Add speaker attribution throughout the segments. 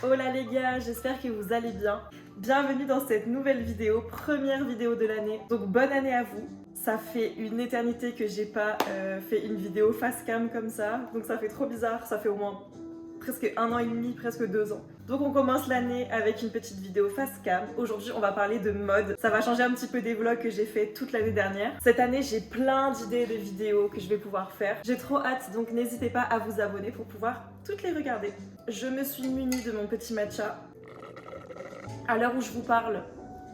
Speaker 1: Hola les gars, j'espère que vous allez bien. Bienvenue dans cette nouvelle vidéo, première vidéo de l'année. Donc bonne année à vous. Ça fait une éternité que j'ai pas fait une vidéo face cam comme ça. Donc ça fait trop bizarre, ça fait au moins presque 1 an et demi, presque 2 ans. Donc on commence l'année avec une petite vidéo face cam. Aujourd'hui on va parler de mode. Ça va changer un petit peu des vlogs que j'ai fait toute l'année dernière. Cette année j'ai plein d'idées de vidéos que je vais pouvoir faire. J'ai trop hâte, donc n'hésitez pas à vous abonner pour pouvoir toutes les regarder. Je me suis munie de mon petit matcha. À l'heure où je vous parle,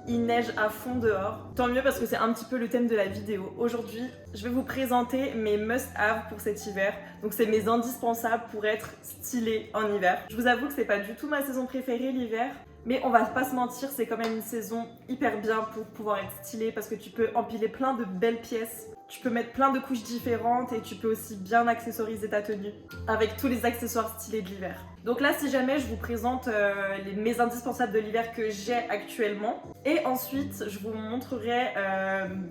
Speaker 1: il neige à fond dehors. Tant mieux parce que c'est un petit peu le thème de la vidéo. Aujourd'hui, je vais vous présenter mes must-have pour cet hiver. Donc c'est mes indispensables pour être stylée en hiver. Je vous avoue que c'est pas du tout ma saison préférée l'hiver. Mais on va pas se mentir, c'est quand même une saison hyper bien pour pouvoir être stylée parce que tu peux empiler plein de belles pièces. Tu peux mettre plein de couches différentes et tu peux aussi bien accessoriser ta tenue avec tous les accessoires stylés de l'hiver. Donc là, si jamais je vous présente mes indispensables de l'hiver que j'ai actuellement, et ensuite je vous montrerai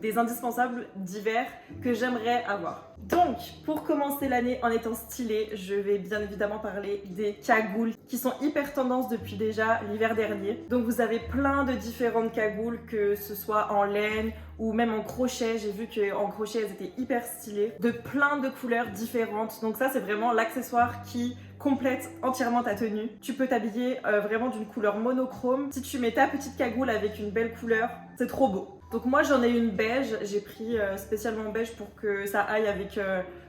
Speaker 1: des indispensables d'hiver que j'aimerais avoir. Donc, pour commencer l'année en étant stylée, je vais bien évidemment parler des cagoules qui sont hyper tendance depuis déjà l'hiver dernier. Donc vous avez plein de différentes cagoules, que ce soit en laine ou même en crochet. J'ai vu qu'en crochet elles étaient hyper stylées, de plein de couleurs différentes. Donc ça c'est vraiment l'accessoire qui complète entièrement ta tenue. Tu peux t'habiller vraiment d'une couleur monochrome. Si tu mets ta petite cagoule avec une belle couleur, c'est trop beau. Donc moi j'en ai une beige, j'ai pris spécialement beige pour que ça aille avec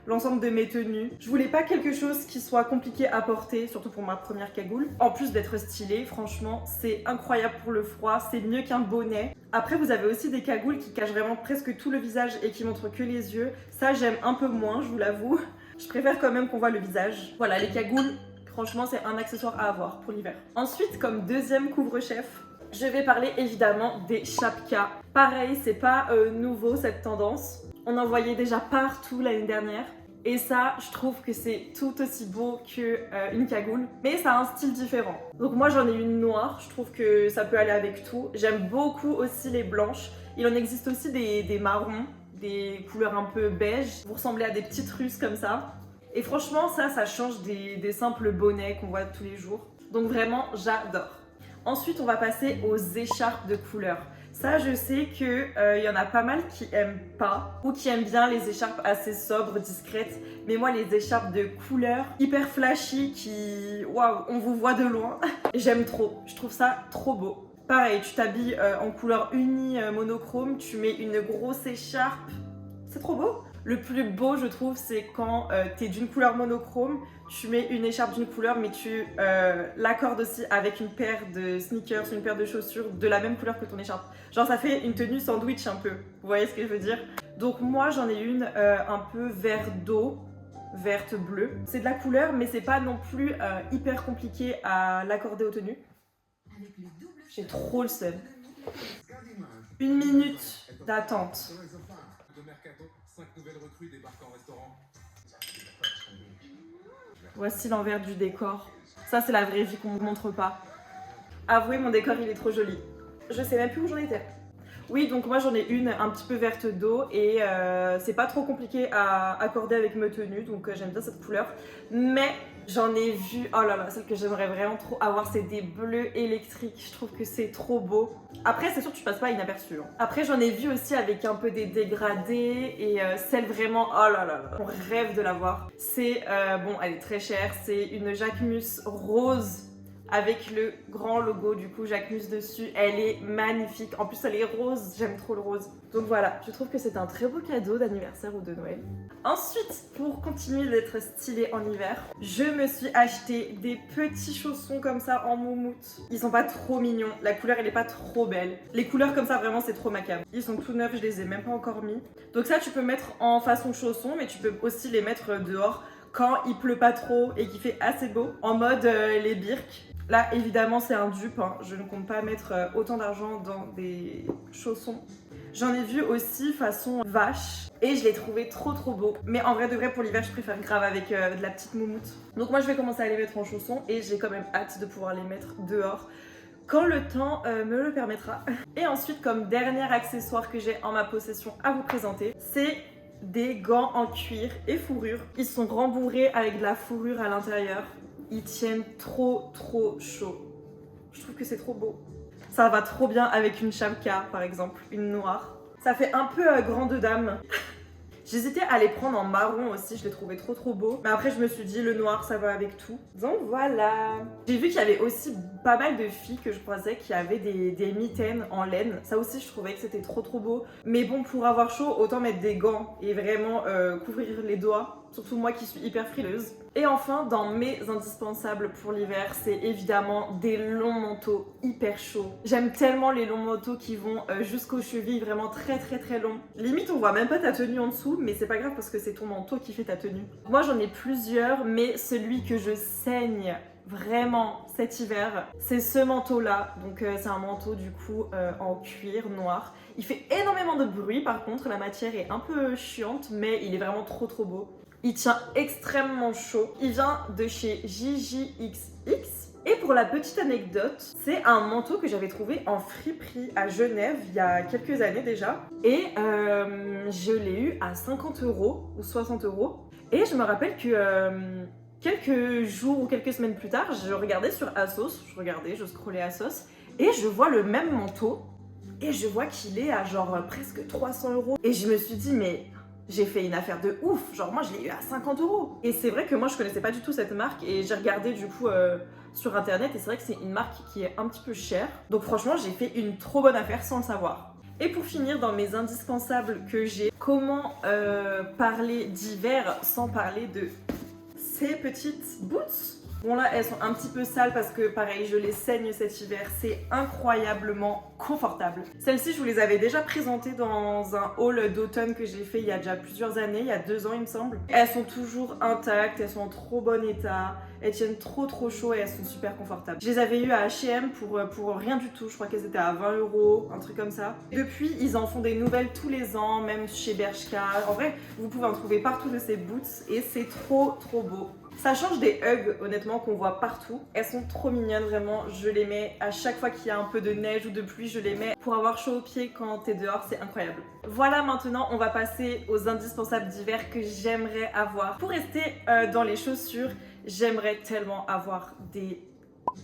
Speaker 1: l'ensemble de mes tenues. Je voulais pas quelque chose qui soit compliqué à porter, surtout pour ma première cagoule. En plus d'être stylé, franchement c'est incroyable pour le froid, c'est mieux qu'un bonnet. Après vous avez aussi des cagoules qui cachent vraiment presque tout le visage et qui montrent que les yeux. Ça j'aime un peu moins, je vous l'avoue. Je préfère quand même qu'on voit le visage. Voilà, les cagoules, franchement c'est un accessoire à avoir pour l'hiver. Ensuite, comme deuxième couvre-chef, je vais parler évidemment des chapkas. Pareil, c'est pas nouveau cette tendance. On en voyait déjà partout l'année dernière. Et ça, je trouve que c'est tout aussi beau qu'une cagoule. Mais ça a un style différent. Donc moi j'en ai une noire, je trouve que ça peut aller avec tout. J'aime beaucoup aussi les blanches. Il en existe aussi des marrons, des couleurs un peu beige. Vous ressemblez à des petites Russes comme ça. Et franchement ça change des simples bonnets qu'on voit tous les jours. Donc vraiment, j'adore. Ensuite, on va passer aux écharpes de couleur. Ça, je sais qu'il y en a pas mal qui aiment pas ou qui aiment bien les écharpes assez sobres, discrètes. Mais moi, les écharpes de couleur hyper flashy qui... Waouh, on vous voit de loin. J'aime trop. Je trouve ça trop beau. Pareil, tu t'habilles en couleur unie monochrome, tu mets une grosse écharpe. C'est trop beau. Le plus beau, je trouve, c'est quand t'es d'une couleur monochrome, tu mets une écharpe d'une couleur, mais tu l'accordes aussi avec une paire de sneakers, une paire de chaussures de la même couleur que ton écharpe. Genre, ça fait une tenue sandwich un peu. Vous voyez ce que je veux dire? Donc moi, j'en ai une un peu vert d'eau, verte bleue. C'est de la couleur, mais c'est pas non plus hyper compliqué à l'accorder aux tenues. J'ai trop le seum. 1 minute d'attente. Voici l'envers du décor. Ça, c'est la vraie vie qu'on ne vous montre pas. Avouez, mon décor, il est trop joli. Je sais même plus où j'en étais. Oui, donc moi, j'en ai une un petit peu verte d'eau et c'est pas trop compliqué à accorder avec mes tenues, donc j'aime bien cette couleur. Mais j'en ai vu, oh là là, celle que j'aimerais vraiment trop avoir, c'est des bleus électriques. Je trouve que c'est trop beau. Après, c'est sûr que tu passes pas inaperçu. Hein. Après, j'en ai vu aussi avec un peu des dégradés et celle vraiment, oh là là là, on rêve de l'avoir. C'est, bon, elle est très chère, c'est une Jacquemus rose avec le grand logo du coup Jacquemus dessus. Elle est magnifique. En plus, elle est rose. J'aime trop le rose. Donc voilà, je trouve que c'est un très beau cadeau d'anniversaire ou de Noël. Ensuite, pour continuer d'être stylée en hiver, je me suis acheté des petits chaussons comme ça en moumoute. Ils sont pas trop mignons. La couleur, elle est pas trop belle. Les couleurs comme ça, vraiment, c'est trop macabre. Ils sont tout neufs. Je les ai même pas encore mis. Donc ça, tu peux mettre en façon chausson, mais tu peux aussi les mettre dehors quand il pleut pas trop et qu'il fait assez beau, en mode les birks. Là, évidemment, c'est un dupe. Hein. Je ne compte pas mettre autant d'argent dans des chaussons. J'en ai vu aussi façon vache et je l'ai trouvé trop beau. Mais en vrai de vrai, pour l'hiver, je préfère grave avec de la petite moumoute. Donc moi, je vais commencer à les mettre en chaussons et j'ai quand même hâte de pouvoir les mettre dehors quand le temps me le permettra. Et ensuite, comme dernier accessoire que j'ai en ma possession à vous présenter, c'est des gants en cuir et fourrure. Ils sont rembourrés avec de la fourrure à l'intérieur. Ils tiennent trop chaud. Je trouve que c'est trop beau. Ça va trop bien avec une chapka par exemple, une noire. Ça fait un peu grande dame. J'hésitais à les prendre en marron aussi, je les trouvais trop beaux. Mais après je me suis dit le noir ça va avec tout. Donc voilà. J'ai vu qu'il y avait aussi pas mal de filles que je croisais qui avaient des mitaines en laine. Ça aussi je trouvais que c'était trop beau. Mais bon, pour avoir chaud, autant mettre des gants et vraiment couvrir les doigts. Surtout moi qui suis hyper frileuse. Et enfin, dans mes indispensables pour l'hiver, c'est évidemment des longs manteaux hyper chauds. J'aime tellement les longs manteaux qui vont jusqu'aux chevilles, vraiment très longs. Limite, on voit même pas ta tenue en dessous, mais c'est pas grave parce que c'est ton manteau qui fait ta tenue. Moi, j'en ai plusieurs, mais celui que je saigne vraiment cet hiver, c'est ce manteau-là. Donc c'est un manteau du coup en cuir noir. Il fait énormément de bruit par contre, la matière est un peu chiante, mais il est vraiment trop beau. Il tient extrêmement chaud. Il vient de chez JJXX. Et pour la petite anecdote, c'est un manteau que j'avais trouvé en friperie à Genève il y a quelques années déjà. Et je l'ai eu à 50 € ou 60 €. Et je me rappelle que quelques jours ou quelques semaines plus tard, je regardais sur ASOS, je scrollais ASOS, et je vois le même manteau. Et je vois qu'il est à genre presque 300 €. Et je me suis dit, mais j'ai fait une affaire de ouf, genre moi je l'ai eu à 50 €. Et c'est vrai que moi je connaissais pas du tout cette marque et j'ai regardé du coup sur internet et c'est vrai que c'est une marque qui est un petit peu chère. Donc franchement j'ai fait une trop bonne affaire sans le savoir. Et pour finir dans mes indispensables que j'ai, comment parler d'hiver sans parler de ces petites boots. Bon là elles sont un petit peu sales parce que pareil je les saigne cet hiver, c'est incroyablement confortable. Celles-ci je vous les avais déjà présentées dans un haul d'automne que j'ai fait il y a déjà plusieurs années, il y a 2 ans il me semble. Elles sont toujours intactes, elles sont en trop bon état, elles tiennent trop chaud et elles sont super confortables. Je les avais eues à H&M pour rien du tout, je crois qu'elles étaient à 20 €, un truc comme ça. Depuis ils en font des nouvelles tous les ans, même chez Bershka. En vrai vous pouvez en trouver partout de ces boots et c'est trop beau. Ça change des Ugg honnêtement qu'on voit partout. Elles sont trop mignonnes vraiment, je les mets à chaque fois qu'il y a un peu de neige ou de pluie, je les mets pour avoir chaud aux pieds quand t'es dehors, c'est incroyable. Voilà, maintenant on va passer aux indispensables d'hiver que j'aimerais avoir. Pour rester dans les chaussures, j'aimerais tellement avoir des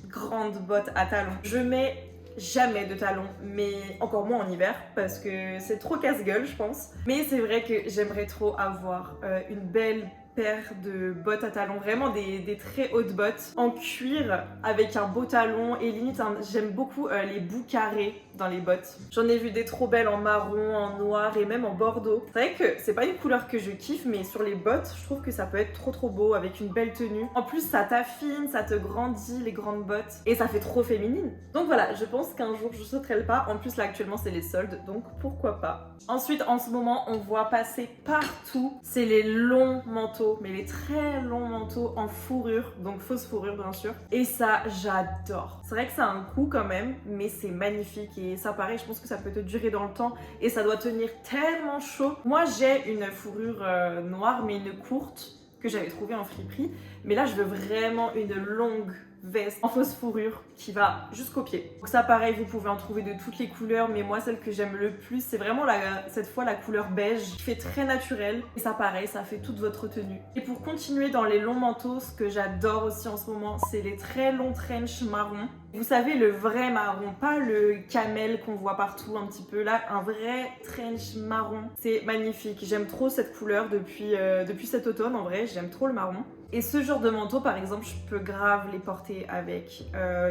Speaker 1: grandes bottes à talons. Je mets jamais de talons, mais encore moins en hiver parce que c'est trop casse-gueule je pense. Mais c'est vrai que j'aimerais trop avoir une belle paire de bottes à talons, vraiment des très hautes bottes en cuir avec un beau talon et limite j'aime beaucoup les bouts carrés dans les bottes. J'en ai vu des trop belles en marron, en noir et même en bordeaux. C'est vrai que c'est pas une couleur que je kiffe mais sur les bottes je trouve que ça peut être trop beau avec une belle tenue. En plus ça t'affine, ça te grandit les grandes bottes et ça fait trop féminine. Donc voilà, je pense qu'un jour je sauterai le pas. En plus là actuellement c'est les soldes donc pourquoi pas. Ensuite en ce moment on voit passer partout, c'est les longs manteaux, mais les très longs manteaux en fourrure, donc fausse fourrure bien sûr. Et ça j'adore. C'est vrai que ça a un coût quand même mais c'est magnifique et ça pareil je pense que ça peut te durer dans le temps et ça doit tenir tellement chaud. Moi j'ai une fourrure noire mais une courte que j'avais trouvée en friperie, mais là je veux vraiment une longue veste en fausse fourrure qui va jusqu'aux pieds. Donc ça pareil vous pouvez en trouver de toutes les couleurs mais moi celle que j'aime le plus c'est vraiment cette fois la couleur beige qui fait très naturel et ça pareil ça fait toute votre tenue. Et pour continuer dans les longs manteaux, ce que j'adore aussi en ce moment c'est les très longs trench marron. Vous savez le vrai marron, pas le camel qu'on voit partout un petit peu là, un vrai trench marron. C'est magnifique, j'aime trop cette couleur depuis cet automne en vrai, j'aime trop le marron. Et ce genre de manteau par exemple je peux grave les porter avec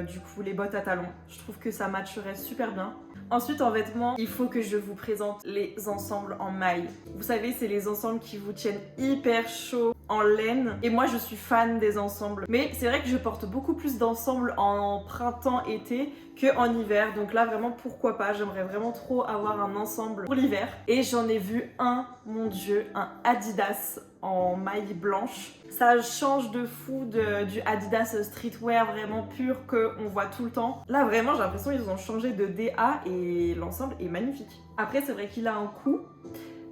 Speaker 1: du coup les bottes à talons. Je trouve que ça matcherait super bien. Ensuite en vêtements, il faut que je vous présente les ensembles en maille. Vous savez c'est les ensembles qui vous tiennent hyper chaud en laine. Et moi je suis fan des ensembles. Mais c'est vrai que je porte beaucoup plus d'ensembles en printemps-été qu'en hiver. Donc là vraiment pourquoi pas, j'aimerais vraiment trop avoir un ensemble pour l'hiver. Et j'en ai vu un, mon dieu, un Adidas en maille blanche. Ça change de fou du Adidas streetwear vraiment pur qu'on voit tout le temps. Là vraiment j'ai l'impression qu'ils ont changé de DA et l'ensemble est magnifique. Après c'est vrai qu'il a un coût,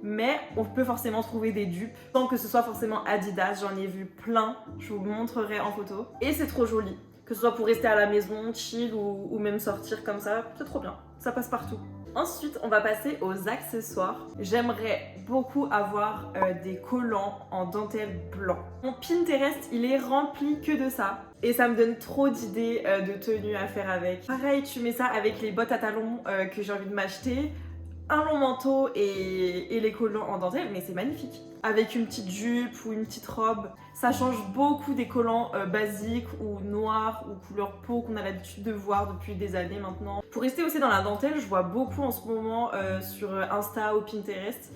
Speaker 1: mais on peut forcément trouver des dupes sans que ce soit forcément Adidas. J'en ai vu plein, je vous montrerai en photo. Et c'est trop joli, que ce soit pour rester à la maison, chill ou même sortir comme ça, c'est trop bien, ça passe partout. Ensuite, on va passer aux accessoires. J'aimerais beaucoup avoir des collants en dentelle blanc. Mon Pinterest, il est rempli que de ça. Et ça me donne trop d'idées de tenues à faire avec. Pareil, tu mets ça avec les bottes à talons que j'ai envie de m'acheter, un long manteau et les collants en dentelle, mais c'est magnifique. Avec une petite jupe ou une petite robe, ça change beaucoup des collants basiques ou noirs ou couleur peau qu'on a l'habitude de voir depuis des années maintenant. Pour rester aussi dans la dentelle, je vois beaucoup en ce moment sur Insta ou Pinterest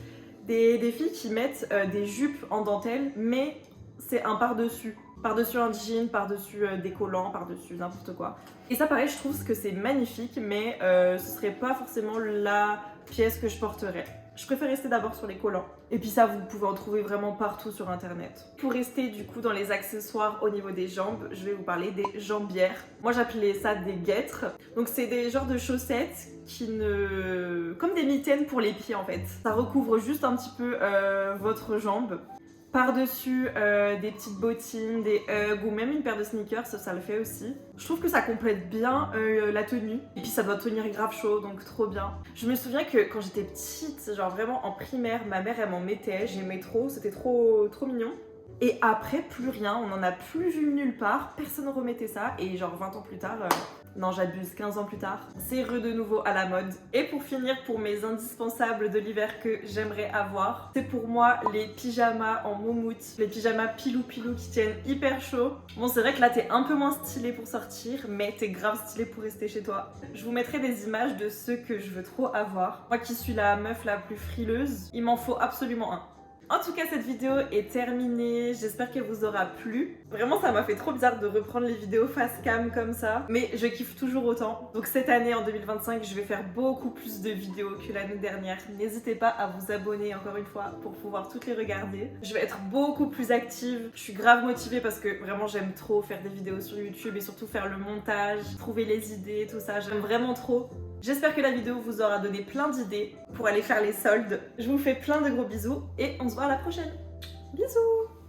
Speaker 1: des filles qui mettent des jupes en dentelle, mais c'est un par-dessus. Par-dessus un jean, par-dessus des collants, par-dessus n'importe quoi. Et ça pareil, je trouve que c'est magnifique, mais ce serait pas forcément la pièce que je porterais. Je préfère rester d'abord sur les collants. Et puis ça, vous pouvez en trouver vraiment partout sur internet. Pour rester du coup dans les accessoires au niveau des jambes, je vais vous parler des jambières. Moi j'appelais ça des guêtres. Donc c'est des genres de chaussettes comme des mitaines pour les pieds en fait. Ça recouvre juste un petit peu votre jambe. Par-dessus des petites bottines, des Ugg ou même une paire de sneakers, ça le fait aussi. Je trouve que ça complète bien la tenue. Et puis ça doit tenir grave chaud, donc trop bien. Je me souviens que quand j'étais petite, genre vraiment en primaire, ma mère elle m'en mettait, j'aimais trop, c'était trop mignon. Et après, plus rien, on n'en a plus vu nulle part, personne ne remettait ça. Et genre 20 ans plus tard, non j'abuse, 15 ans plus tard, c'est de nouveau à la mode. Et pour finir, pour mes indispensables de l'hiver que j'aimerais avoir, c'est pour moi les pyjamas en moumoute, les pyjamas pilou qui tiennent hyper chaud. Bon c'est vrai que là t'es un peu moins stylé pour sortir, mais t'es grave stylé pour rester chez toi. Je vous mettrai des images de ceux que je veux trop avoir. Moi qui suis la meuf la plus frileuse, il m'en faut absolument un. En tout cas, cette vidéo est terminée, j'espère qu'elle vous aura plu. Vraiment, ça m'a fait trop bizarre de reprendre les vidéos face cam comme ça, mais je kiffe toujours autant. Donc cette année, en 2025, je vais faire beaucoup plus de vidéos que l'année dernière. N'hésitez pas à vous abonner encore une fois pour pouvoir toutes les regarder. Je vais être beaucoup plus active, je suis grave motivée parce que vraiment j'aime trop faire des vidéos sur YouTube et surtout faire le montage, trouver les idées, tout ça, j'aime vraiment trop. J'espère que la vidéo vous aura donné plein d'idées pour aller faire les soldes. Je vous fais plein de gros bisous et on se voit à la prochaine. Bisous!